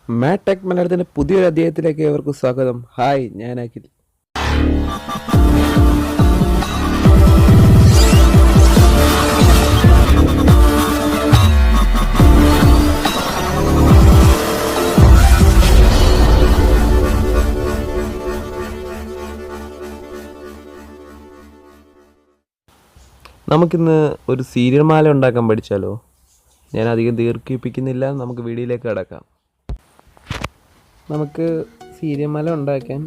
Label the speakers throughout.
Speaker 1: മാറ്റ് tech മലയാളത്തിൻ്റെ പുതിയൊരു അധ്യായത്തിലേക്ക് ഏവർക്കും സ്വാഗതം. ഹായ്, ഞാൻ അഖിൽ. നമുക്കിന്ന് ഒരു സീരിയൽ മാല ഉണ്ടാക്കാൻ പഠിച്ചാലോ? ഞാൻ അധികം ദീർഘിപ്പിക്കുന്നില്ല, നമുക്ക് വീഡിയോയിലേക്ക് കടക്കാം. നമുക്ക് സീരിയൽ മാല ഉണ്ടാക്കാൻ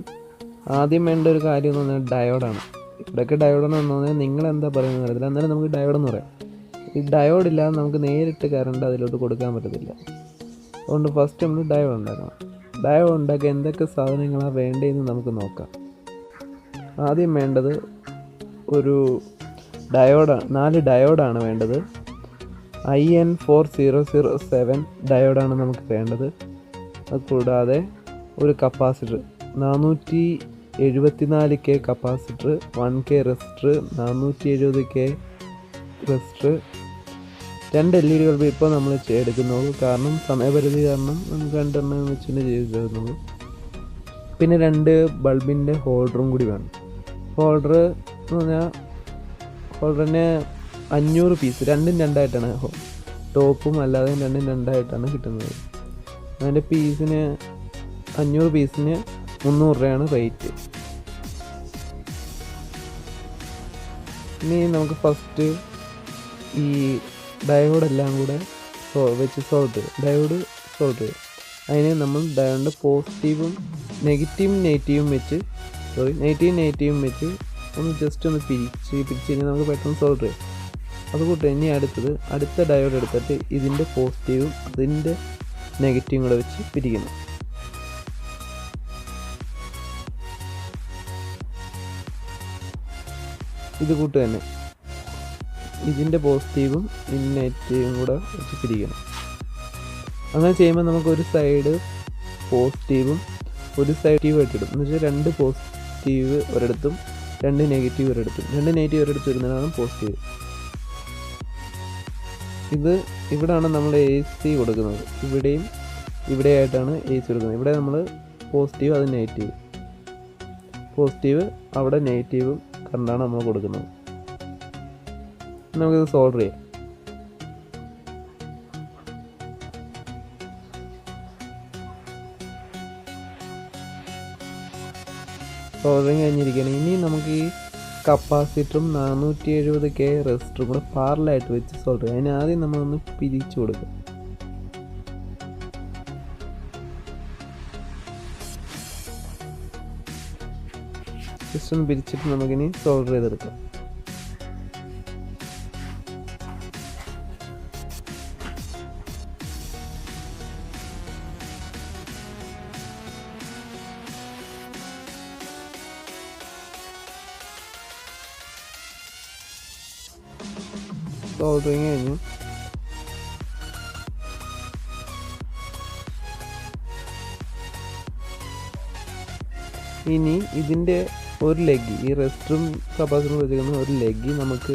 Speaker 1: ആദ്യം വേണ്ട ഒരു കാര്യം എന്ന് പറഞ്ഞാൽ ഡയോഡാണ്. ഇവിടെയൊക്കെ ഡയോഡെന്ന് പറഞ്ഞാൽ നിങ്ങളെന്താ പറയുന്നത് അറിയത്തില്ല, എന്നാലും നമുക്ക് ഡയോഡെന്ന് പറയാം. ഈ ഡയോഡില്ലാതെ നമുക്ക് നേരിട്ട് കറണ്ട് അതിലോട്ട് കൊടുക്കാൻ പറ്റത്തില്ല. അതുകൊണ്ട് ഫസ്റ്റ് നമ്മൾ ഡയോഡ് ഉണ്ടാക്കണം. ഡയോഡ് ഉണ്ടാക്കാൻ എന്തൊക്കെ സാധനങ്ങളാണ് വേണ്ടതെന്ന് നമുക്ക് നോക്കാം. ആദ്യം വേണ്ടത് ഒരു ഡയോഡാണ്. 4 ഡയോഡാണ് വേണ്ടത്. IN4007 ഡയോഡാണ് നമുക്ക് വേണ്ടത്. അതുകൂടാതെ ഒരു capacitor 474K capacitor, 1K resistor, 470K resistor, 2 LED bulb ഇപ്പോൾ നമ്മൾ എടുക്കുന്നുള്ളൂ. കാരണം സമയപരിധി കാരണം നമുക്ക് 2 എണ്ണം വെച്ചിട്ട് ചെയ്ത് തരുന്നുള്ളൂ. പിന്നെ 2 ബൾബിൻ്റെ ഹോൾഡറും കൂടി വേണം. ഹോൾഡർ എന്ന് പറഞ്ഞാൽ ഹോൾഡറിന് 500 പീസ്, 2ഉം 2ആയിട്ടാണ് ടോപ്പും അല്ലാതെ 2ഉം 2ആയിട്ടാണ് കിട്ടുന്നത്. അതിൻ്റെ പീസിന് 500 പീസിന് 300 രൂപയാണ് റേറ്റ്. ഇനി നമുക്ക് ഫസ്റ്റ് ഈ ഡയോഡെല്ലാം കൂടെ വെച്ച് സോൾവ് ചെയ്യും. ഡയോഡ് സോൾവ് ചെയ്യും. അതിന് നമ്മൾ ഡയോഡിൻ്റെ പോസിറ്റീവും നെഗറ്റീവും വെച്ച് വെച്ച് ഒന്ന് ജസ്റ്റ് ഒന്ന് പിരിച്ച് കഴിഞ്ഞാൽ നമുക്ക് പെട്ടെന്ന് സോൾവ് ചെയ്യാം. അതുകൂട്ട് ഇനി അടുത്ത ഡയോഡ് എടുത്തിട്ട് ഇതിൻ്റെ പോസിറ്റീവും അതിൻ്റെ നെഗറ്റീവും കൂടെ വെച്ച് പിരിക്കണം. ഇത് കൂട്ട് തന്നെ ഇതിൻ്റെ പോസിറ്റീവും ഇതിൻ്റെ നെഗറ്റീവും കൂടെ വെച്ച് പിരിക്കണം. അങ്ങനെ ചെയ്യുമ്പോൾ നമുക്ക് ഒരു സൈഡ് പോസിറ്റീവും ഒരു സൈഡ് ഇട്ടിടും. എന്ന് വെച്ചാൽ 2 പോസിറ്റീവ് ഒരിടത്തും 2 നെഗറ്റീവ് ഒരിടത്തും വരുന്നതാണ് പോസിറ്റീവ്. ഇവിടെയാണ് നമ്മൾ AC കൊടുക്കുന്നത്. ഇവിടെയായിട്ടാണ് AC കൊടുക്കുന്നത്. ഇവിടെ നമ്മൾ പോസിറ്റീവ്, അത് നെഗറ്റീവ്. പോസിറ്റീവ് അവിടെ നെഗറ്റീവും കണ്ടാണ് നമ്മൾ കൊടുക്കുന്നത്. നമുക്കിത് സോൾവ് ചെയ്യാം. സോൾവിങ് കഴിഞ്ഞിരിക്കുകയാണ്. ഇനി നമുക്ക് ഈ കപ്പാസിറ്ററും 470K റെസിസ്റ്ററും കൂടെ പാരലായിട്ട് വെച്ച് സോൾവ് ചെയ്യാം. അതിന് ആദ്യം നമ്മളൊന്ന് പിരിച്ചു കൊടുക്കും. ജസ്റ്റ് ഒന്ന് പിരിച്ചിട്ട് നമുക്കിനി സോൾവ് ചെയ്തെടുക്കാം. സോൾഡറിങ് കഴിഞ്ഞു. ഇനി ഇതിൻ്റെ ഒരു ലെഗ്, ഈ റെസിസ്റ്ററും കപ്പാസിറ്ററും വെച്ചിരിക്കുന്ന ഒരു ലെഗ് നമുക്ക്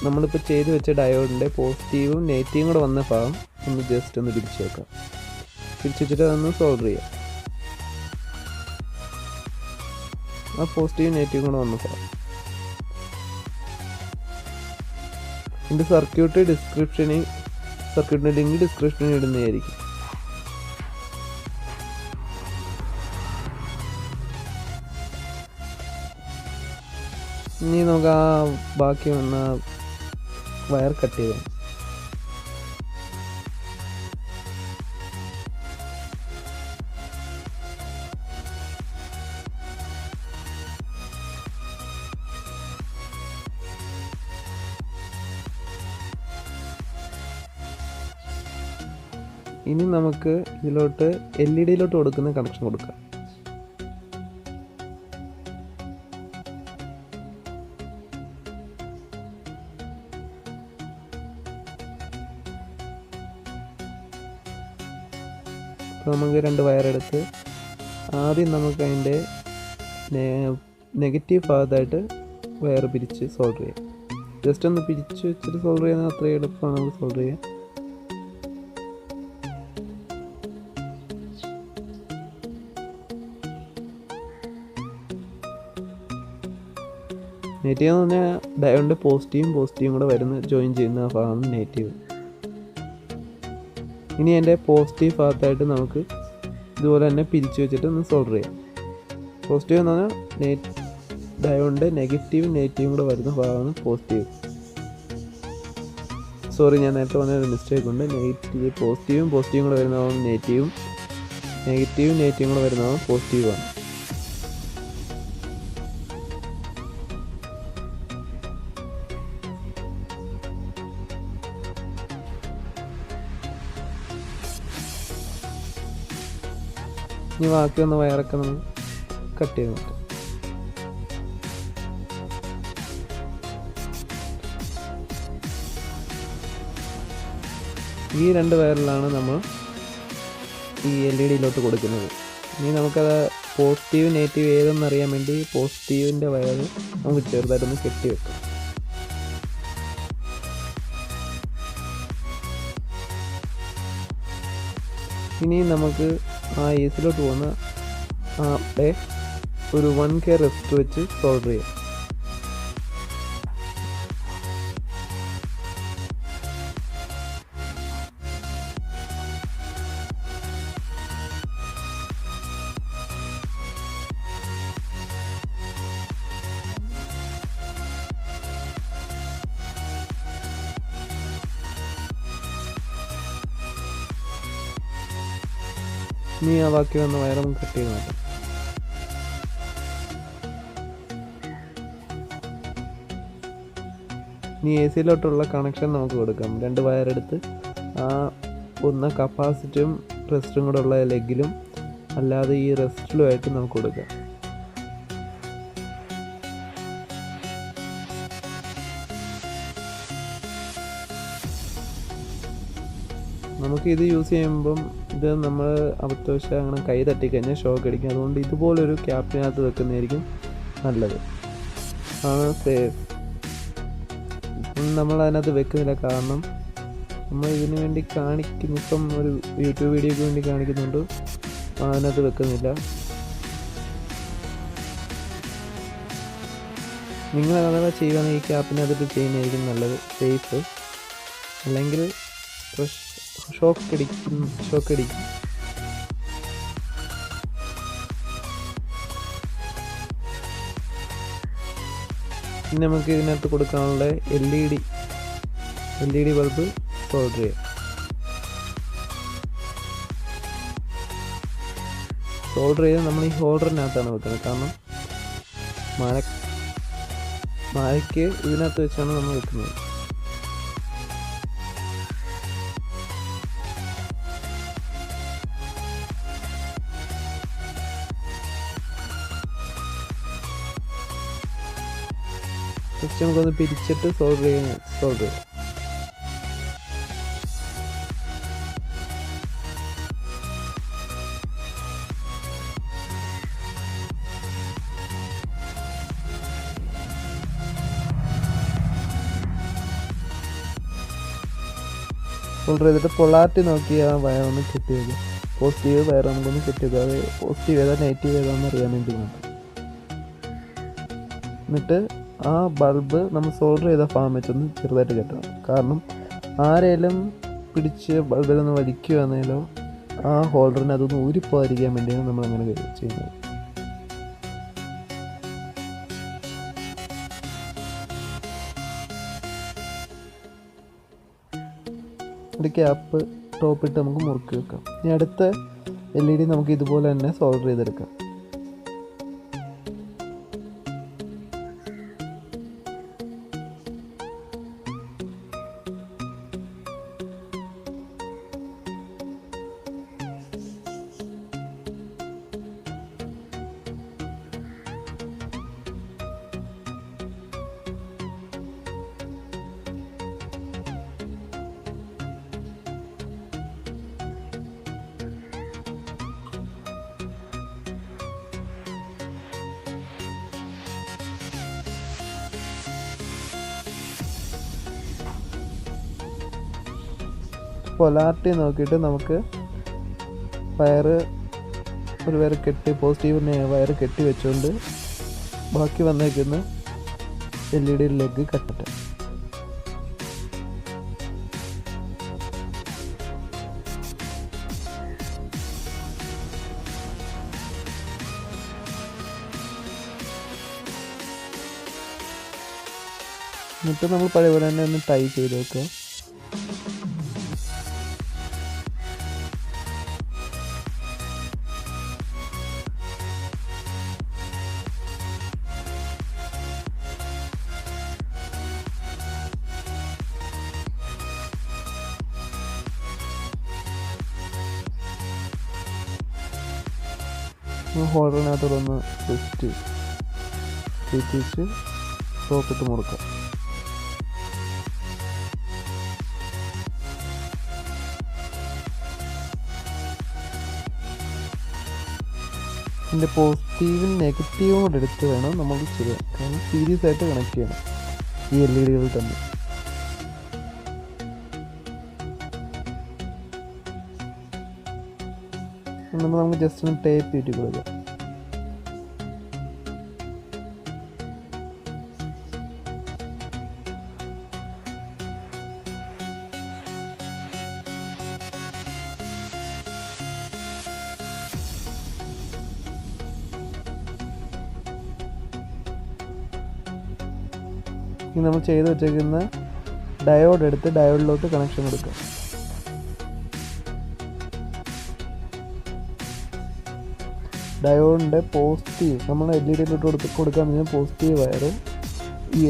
Speaker 1: നമ്മളിപ്പോൾ ചെയ്ത് വെച്ച ഡയോഡിൻ്റെ പോസിറ്റീവും നെഗറ്റീവും കൂടെ വന്ന ഭാഗം ഒന്ന് ജസ്റ്റ് ഒന്ന് പിടിച്ച് വെക്കാം. പിടിച്ച് വെച്ചിട്ട് അതൊന്ന് സോൾഡർ ചെയ്യാം. ആ പോസിറ്റീവും നെഗറ്റീവും കൂടെ വന്ന ഭാഗം. ഇതിൻ്റെ സർക്യൂട്ടിൻ്റെ ലിങ്ക് ഡിസ്ക്രിപ്ഷനിൽ ഇടുന്നതായിരിക്കും. ഇനി നമുക്ക് ആ ബാക്കി വന്ന വയർ കട്ട് ചെയ്യാം. ഇനി നമുക്ക് ഇതിലോട്ട് LED കൊടുക്കുന്ന കണക്ഷൻ കൊടുക്കാം. അപ്പോൾ നമുക്ക് 2 വയറെടുത്ത് ആദ്യം നമുക്ക് അതിൻ്റെ നെഗറ്റീവ് ഭാഗത്തായിട്ട് വയർ പിരിച്ച് സോൾവ് ചെയ്യാം. ജസ്റ്റ് ഒന്ന് പിരിച്ച് വെച്ചിട്ട് സോൾവ് ചെയ്യുന്നത് അത്രയും എളുപ്പമാണ് നമുക്ക് സോൾവ് ചെയ്യാൻ. നെഗറ്റീവ് എന്ന് പറഞ്ഞാൽ ഡയോഡിൻ്റെ പോസിറ്റീവും കൂടെ ജോയിൻ ചെയ്യുന്ന ആ ഭാഗമാണ് നെഗറ്റീവ്. ഇനി എൻ്റെ പോസിറ്റീവ് ഭാഗത്തായിട്ട് നമുക്ക് ഇതുപോലെ തന്നെ പിരിച്ചു വെച്ചിട്ട് ഒന്ന് സോൾഡർ ചെയ്യാം. പോസിറ്റീവ് എന്ന് പറഞ്ഞാൽ ഡയോഡിൻ്റെ നെഗറ്റീവും കൂടെ വരുന്ന ഭാഗമാണ് പോസിറ്റീവ്. സോറി, ഞാൻ നേരത്തെ പറഞ്ഞൊരു മിസ്റ്റേക്ക് ഉണ്ട്. പോസിറ്റീവും കൂടെ വരുന്നതാണ് നെഗറ്റീവും കൂടെ വരുന്നതാണ് പോസിറ്റീവാണ്. ഇനി ബാക്കി വന്ന വയറൊക്കെ നമ്മൾ കട്ട് ചെയ്ത് നോക്കാം. ഈ 2 വയറിലാണ് നമ്മൾ ഈ LED കൊടുക്കുന്നത്. ഇനി നമുക്കത് പോസിറ്റീവ് നെഗറ്റീവ് ഏതെന്നറിയാൻ വേണ്ടി പോസിറ്റീവിൻ്റെ വയർ നമുക്ക് ചെറുതായിട്ടൊന്ന് കെട്ടി വെക്കാം. ഇനി നമുക്ക് ആ AC പോകുന്ന അവിടെ ഒരു 1K റെസിസ്റ്റർ വെച്ച് സോൾഡർ ചെയ്യാം. ഇനി ആ ബാക്കി വന്ന വയർ നമുക്ക് കട്ട് ചെയ്ത് നോക്കാം. ഇനി AC കണക്ഷൻ നമുക്ക് കൊടുക്കാം. 2 വയറെടുത്ത് ആ ഒന്ന് കപ്പാസിറ്ററും റെസിസ്റ്ററും കൂടെ ഉള്ള ലെഗിലും അല്ലാതെ ഈ റെസിസ്റ്ററിലുമായിട്ട് നമുക്ക് കൊടുക്കാം. നമുക്കിത് യൂസ് ചെയ്യുമ്പം ഇത് നമ്മൾ അബദ്ധവശാൽ അങ്ങനെ കൈ തട്ടിക്കഴിഞ്ഞാൽ ഷോക്ക് അടിക്കും. അതുകൊണ്ട് ഇതുപോലൊരു ക്യാപ്പിനകത്ത് വെക്കുന്നതായിരിക്കും നല്ലത്, ആണ് സേഫ്. നമ്മൾ അതിനകത്ത് വെക്കുന്നില്ല, കാരണം നമ്മൾ ഇതിനു വേണ്ടി ഇപ്പം ഒരു യൂട്യൂബ് വീഡിയോയ്ക്ക് വേണ്ടി കാണിക്കുന്നുണ്ട്, അതിനകത്ത് വെക്കുന്നില്ല. നിങ്ങൾ അഥവാ ചെയ്യുകയാണെങ്കിൽ ഈ ക്യാപ്പിനകത്തിട്ട് ചെയ്യുന്നതായിരിക്കും നല്ലത്, സേഫ്. അല്ലെങ്കിൽ ഷോക്ക് അടിക്കും. ഇനി നമുക്ക് ഇതിനകത്ത് കൊടുക്കാനുള്ള LED ബൾബ് സോൾഡർ ചെയ്യാം. സോൾഡർ ചെയ്ത് നമ്മൾ ഈ ഹോൾഡറിനകത്താണ് വെക്കുന്നത്, കാരണം മഴയ്ക്ക് ഇതിനകത്ത് വെച്ചാണ് നമ്മൾ വെക്കുന്നത്. ജസ്റ്റ് നമുക്കൊന്ന് പിരിച്ചിട്ട് സോൾഡർ ചെയ്യാം. സോൾഡർ ചെയ്തിട്ട് പൊളാരിറ്റി നോക്കി ആ വയർ ഒന്ന് കെട്ടി വയ്ക്കുക. പോസിറ്റീവ് വയർ നമുക്കൊന്ന് കെട്ടി വയ്ക്കുക. അത് പോസിറ്റീവ് ഏതാ നെഗറ്റീവ് ഏതാണെന്ന് അറിയാൻ വേണ്ടി മാത്രം. എന്നിട്ട് ആ ബൾബ് നമ്മൾ സോൾഡർ ചെയ്ത ഭാഗം വെച്ചൊന്ന് ചെറുതായിട്ട് കെട്ടണം. കാരണം ആരെങ്കിലും പിടിച്ച് ബൾബിലൊന്ന് വലിക്കുകയാണെങ്കിലോ ആ ഹോൾഡറിന് അതൊന്ന് ഊരിപ്പോകാതിരിക്കാൻ വേണ്ടിയാണ് നമ്മളങ്ങനെ ചെയ്യുന്നത്. ഒരു ക്യാപ്പ് ടോപ്പിട്ട് നമുക്ക് മുറുക്കി വെക്കാം. ഇനി അടുത്ത LED നമുക്ക് ഇതുപോലെ തന്നെ സോൾഡർ ചെയ്തെടുക്കാം. പൊളാരിറ്റി നോക്കിയിട്ട് നമുക്ക് ഒരു വയർ കെട്ടി പോസിറ്റീവിനെ വയർ കെട്ടി വെച്ചുകൊണ്ട് ബാക്കി വന്നേക്കുന്ന LED ലെഗ് കട്ടട്ടെ. എന്നിട്ട് നമ്മൾ പഴയ പോലെ തന്നെ ഒന്ന് ടൈ ചെയ്ത് വെക്കുക. ഹോൾഡറിനകത്തോടൊന്ന് ജസ്റ്റ് തിരിച്ച് സോക്കറ്റ് മുറുക്കാം. ഇതിൻ്റെ പോസിറ്റീവും നെഗറ്റീവും കൂടെ എടുത്ത് വേണം നമ്മൾ ചെയ്യാൻ. കാരണം സീരിയസ് ആയിട്ട് കണക്ട് ചെയ്യണം ഈ LED തന്നെ. നമുക്ക് ജസ്റ്റ് ഒന്ന് ടേപ്പ് ചുറ്റി കൊടുക്കാം. ഇനി നമ്മൾ ചെയ്ത് വെച്ചേക്കുന്ന ഡയോഡ് എടുത്ത് ഡയോഡിലോട്ട് കണക്ഷൻ കൊടുക്കാം. ഡയോഡിൻ്റെ പോസിറ്റീവ് നമ്മൾ LED കൊടുക്കാൻ കഴിഞ്ഞാൽ പോസിറ്റീവ് വയറും ഈ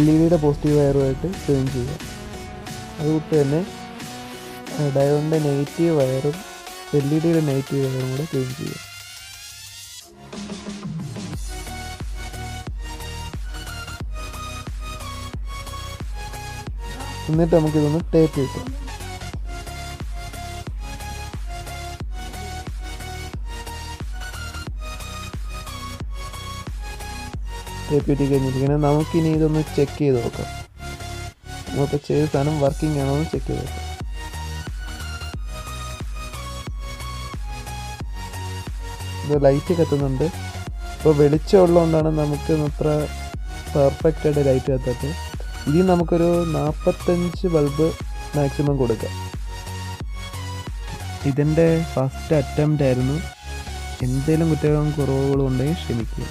Speaker 1: LED പോസിറ്റീവ് വയറുമായിട്ട് ജോയിൻ ചെയ്യുക. അതുകൊണ്ട് തന്നെ ഡയോഡിൻ്റെ നെഗറ്റീവ് വയറും LED നെഗറ്റീവ് വയറും കൂടെ ജോയിൻ ചെയ്യുക. എന്നിട്ട് നമുക്കിതൊന്ന് ടേപ്പ് കിട്ടും. ടേപ്പ് കിട്ടി കഴിഞ്ഞിരിക്കണം. നമുക്കിനി ഇതൊന്ന് ചെക്ക് ചെയ്ത് നോക്കാം. നമുക്ക് ചെയ്ത സാധനം വർക്കിംഗ് ആണോ എന്ന് ചെക്ക് ചെയ്ത് നോക്കാം. ഇത് ലൈറ്റ് കത്തുന്നുണ്ട്. ഇപ്പോൾ വെളിച്ചമുള്ളതുകൊണ്ടാണ് നമുക്ക് അത്ര പെർഫെക്റ്റായിട്ട് ലൈറ്റ് കത്താത്തത്. ഇതിൽ നമുക്കൊരു 45 ബൾബ് മാക്സിമം കൊടുക്കാം. ഇതിൻ്റെ ഫസ്റ്റ് അറ്റംപ്റ്റ് ആയിരുന്നു. എന്തെങ്കിലും കുറ്റങ്ങളും കുറവുകളും ഉണ്ടെങ്കിൽ ക്ഷമിക്കുക.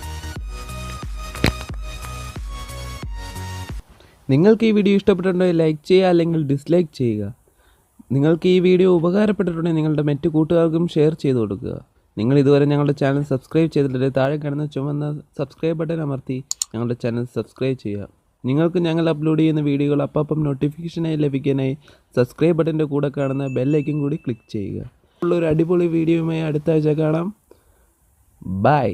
Speaker 1: നിങ്ങൾക്ക് ഈ വീഡിയോ ഇഷ്ടപ്പെട്ടിട്ടുണ്ടെങ്കിൽ ലൈക്ക് ചെയ്യുക, അല്ലെങ്കിൽ ഡിസ്ലൈക്ക് ചെയ്യുക. നിങ്ങൾക്ക് ഈ വീഡിയോ ഉപകാരപ്പെട്ടിട്ടുണ്ടെങ്കിൽ നിങ്ങളുടെ മറ്റു കൂട്ടുകാർക്കും ഷെയർ ചെയ്ത് കൊടുക്കുക. നിങ്ങൾ ഇതുവരെ ഞങ്ങളുടെ ചാനൽ സബ്സ്ക്രൈബ് ചെയ്തിട്ടുണ്ടെങ്കിൽ താഴെ കാണുന്ന ചുവന്ന സബ്സ്ക്രൈബ് ബട്ടൺ അമർത്തി ഞങ്ങളുടെ ചാനൽ സബ്സ്ക്രൈബ് ചെയ്യുക. നിങ്ങൾക്ക് ഞങ്ങൾ അപ്ലോഡ് ചെയ്യുന്ന വീഡിയോകൾ അപ്പം നോട്ടിഫിക്കേഷനായി ലഭിക്കാനായി സബ്സ്ക്രൈബ് ബട്ടൻ്റെ കൂടെ കാണുന്ന ബെല്ലൈക്കൻ കൂടി ക്ലിക്ക് ചെയ്യുക. ഉള്ളൊരു അടിപൊളി വീഡിയോയുമായി അടുത്ത ആഴ്ച കാണാം. ബൈ.